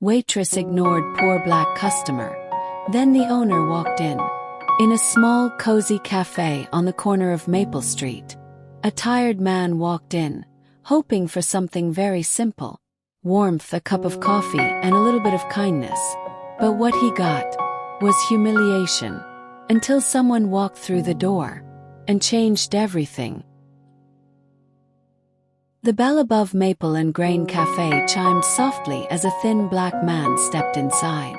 Waitress ignored poor black customer. Then the owner walked in. In a small, cozy cafe on the corner of Maple Street, a tired man walked in, hoping for something very simple. Warmth, a cup of coffee, and a little bit of kindness. But what he got was humiliation, until someone walked through the door and changed everything. The bell above Maple and Grain Cafe chimed softly as a thin black man stepped inside.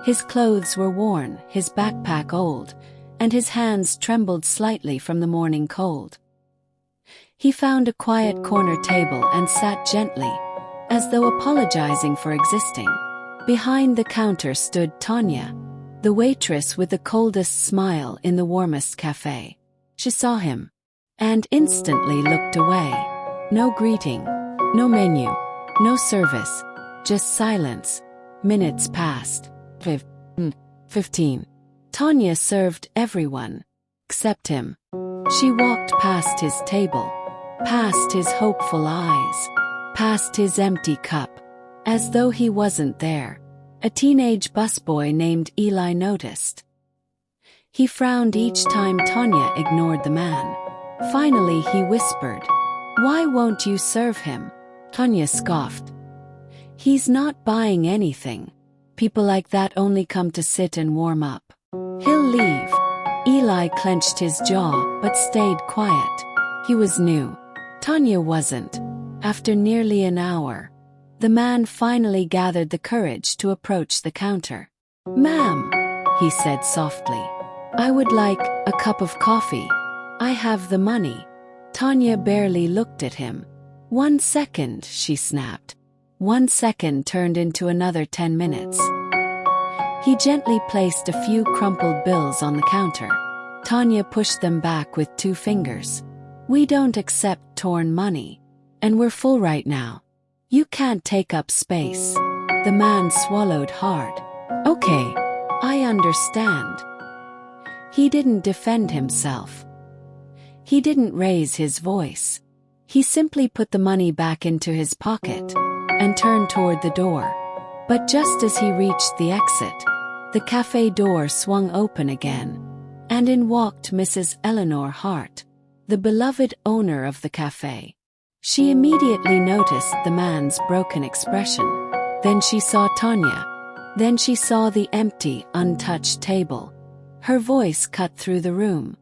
His clothes were worn, his backpack old, and his hands trembled slightly from the morning cold. He found a quiet corner table and sat gently, as though apologizing for existing. Behind the counter stood Tanya, the waitress with the coldest smile in the warmest cafe. She saw him, and instantly looked away. No greeting, no menu, no service, just silence. Minutes passed. 15. Tanya served everyone, except him. She walked past his table, past his hopeful eyes, past his empty cup, as though he wasn't there. A teenage busboy named Eli noticed. He frowned each time Tanya ignored the man. Finally he whispered, "Why won't you serve him?" Tanya scoffed. "He's not buying anything. People like that only come to sit and warm up. He'll leave." Eli clenched his jaw but stayed quiet. He was new. Tanya wasn't. After nearly an hour, the man finally gathered the courage to approach the counter. "Ma'am," he said softly, "I would like a cup of coffee. I have the money." Tanya barely looked at him. "1 second," she snapped. 1 second turned into another 10 minutes. He gently placed a few crumpled bills on the counter. Tanya pushed them back with 2 fingers. "We don't accept torn money. And we're full right now. You can't take up space." The man swallowed hard. "Okay, I understand." He didn't defend himself. He didn't raise his voice. He simply put the money back into his pocket and turned toward the door. But just as he reached the exit, the cafe door swung open again, and in walked Mrs. Eleanor Hart, the beloved owner of the cafe. She immediately noticed the man's broken expression. Then she saw Tanya. Then she saw the empty, untouched table. Her voice cut through the room.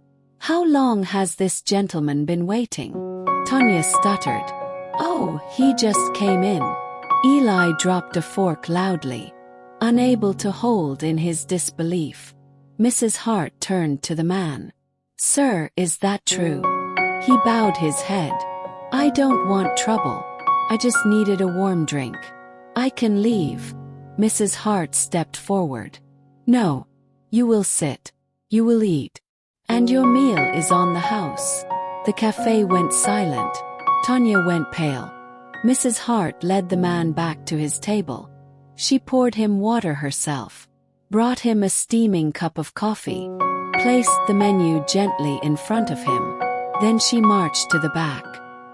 "How long has this gentleman been waiting?" Tanya stuttered. "Oh, he just came in." Eli dropped a fork loudly, unable to hold in his disbelief. Mrs. Hart turned to the man. "Sir, is that true?" He bowed his head. "I don't want trouble. I just needed a warm drink. I can leave." Mrs. Hart stepped forward. "No. You will sit. You will eat. And your meal is on the house." The cafe went silent. Tanya went pale. Mrs. Hart led the man back to his table. She poured him water herself, brought him a steaming cup of coffee, placed the menu gently in front of him. Then she marched to the back.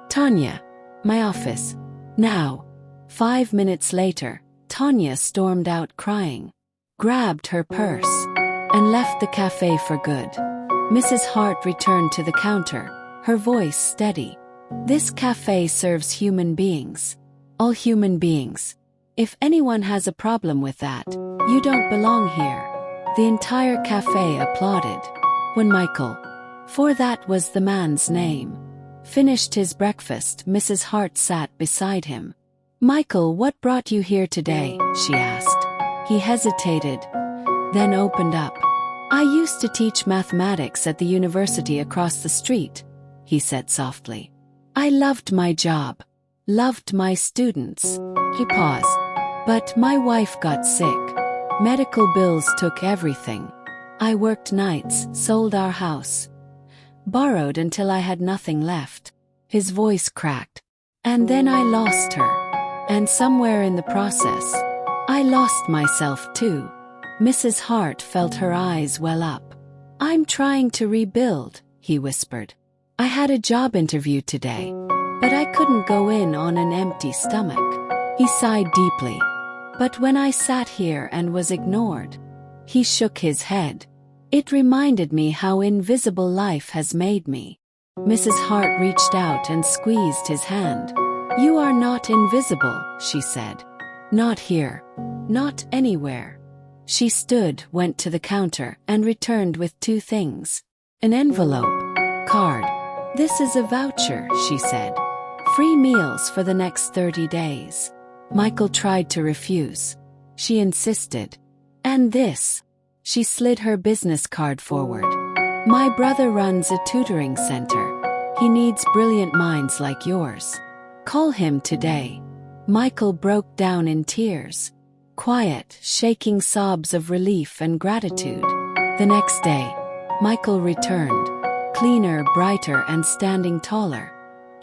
"Tanya, my office. Now." 5 minutes later, Tanya stormed out crying, grabbed her purse, and left the cafe for good. Mrs. Hart returned to the counter, her voice steady. "This cafe serves human beings. All human beings. If anyone has a problem with that, you don't belong here." The entire cafe applauded. When Michael, for that was the man's name, finished his breakfast, Mrs. Hart sat beside him. "Michael, what brought you here today?" she asked. He hesitated, then opened up. "I used to teach mathematics at the university across the street," he said softly. "I loved my job, loved my students." He paused. "But my wife got sick. Medical bills took everything. I worked nights, sold our house, borrowed until I had nothing left." His voice cracked. "And then I lost her. And somewhere in the process, I lost myself too." Mrs. Hart felt her eyes well up. "I'm trying to rebuild," he whispered. "I had a job interview today, but I couldn't go in on an empty stomach." He sighed deeply. But when I sat here and was ignored, he shook his head. It reminded me how invisible life has made me. Mrs. Hart reached out and squeezed his hand. You are not invisible, she said. Not here. Not anywhere. She stood, went to the counter, and returned with two things. An envelope. Card. This is a voucher, she said. Free meals for the next 30 days. Michael tried to refuse. She insisted. And this. She slid her business card forward. My brother runs a tutoring center. He needs brilliant minds like yours. Call him today. Michael broke down in tears. Quiet, shaking sobs of relief and gratitude. The next day, Michael returned. Cleaner, brighter, and standing taller.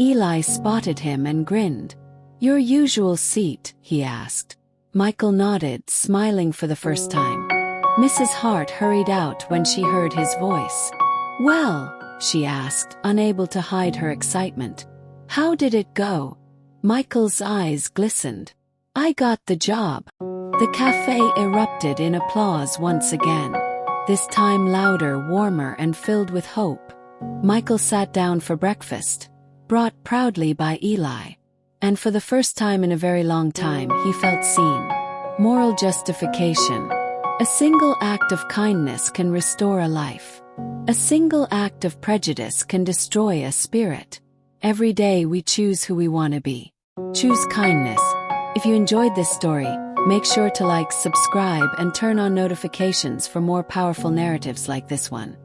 Eli spotted him and grinned. Your usual seat, he asked. Michael nodded, smiling for the first time. Mrs. Hart hurried out when she heard his voice. Well, she asked, unable to hide her excitement. How did it go? Michael's eyes glistened. I got the job. The cafe erupted in applause once again. This time louder, warmer, and filled with hope. Michael sat down for breakfast, brought proudly by Eli. And for the first time in a very long time, he felt seen. Moral justification. A single act of kindness can restore a life. A single act of prejudice can destroy a spirit. Every day we choose who we want to be. Choose kindness. If you enjoyed this story, make sure to like, subscribe, and turn on notifications for more powerful narratives like this one.